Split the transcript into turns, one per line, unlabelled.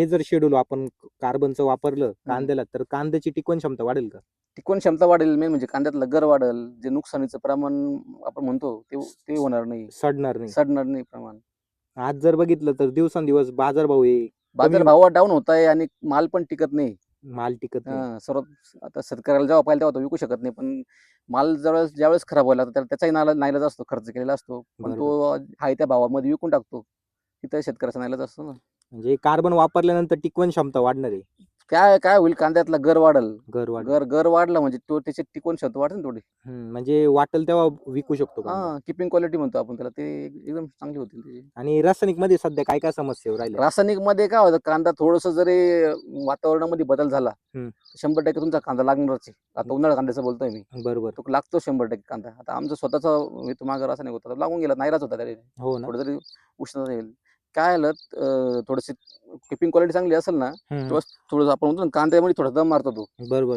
हे जर शेड्यूल आपण कार्बनचं वापरलं कांद्याला तर कांद्याची टिकवण क्षमता वाढेल का?
टिकवण क्षमता वाढेल, मेन म्हणजे कांद्यातलं गर वाढेल, जे नुकसानीचं प्रमाण आपण म्हणतो ते होणार नाही,
सडणार नाही.
सडणार नाही प्रमाण.
आज जर बघितलं तर दिवसांदिवस बाजारभाव आहे
बाजार भाव डाऊन होत आहे आणि माल पण टिकत नाही.
माल टिकत नाही.
सर्वात आता शेतकऱ्याला जेव्हा पाहिजे तेव्हा तो विकू शकत नाही, पण माल ज्यावेळेस खराब व्हायला लागतो त्याचाही नाईलाज असतो, खर्च केलेला असतो, पण तो आहे त्या भावामध्ये विकून टाकतो. तिथं शेतकऱ्याचा नाईलाज असतो ना.
म्हणजे कार्बन वापरल्यानंतर टिकवण क्षमता वाढणार आहे.
काय होईल, कांद्यातला गर वाढल.
घर वाढ
गर वाढला म्हणजे तो त्याची टिकवण क्षमता वाढते ना थोडी.
म्हणजे वाटेल तेव्हा विकू शकतो कांदा.
किपिंग क्वालिटी म्हणतो आपण त्याला, ते एकदम चांगली होती त्याची.
आणि रासायनिक मध्ये सध्या काय काय समस्या राहिल्या?
रासायनिक मध्ये काय होतं, कांदा थोडस जरी वातावरणामध्ये बदल झाला 100% तुमचा कांदा लागणारच आहे. आता उन्हाळा कांद्याचं बोलतोय मी,
बरोबर.
तो लागतो 100% कांदा. आता आमचा स्वतःचा हेतू मागं रासायनिक होता, लागून गेला, नाईलाज होता त्याला.
हो ना.
थोडं जरी उष्णता येईल, काय आलं, थोडीशी किपिंग क्वालिटी चांगली असेल ना, तेव्हा थोडं आपण म्हणतो ना, कांद्यामध्ये थोडा दम मारतो तो.
बरोबर.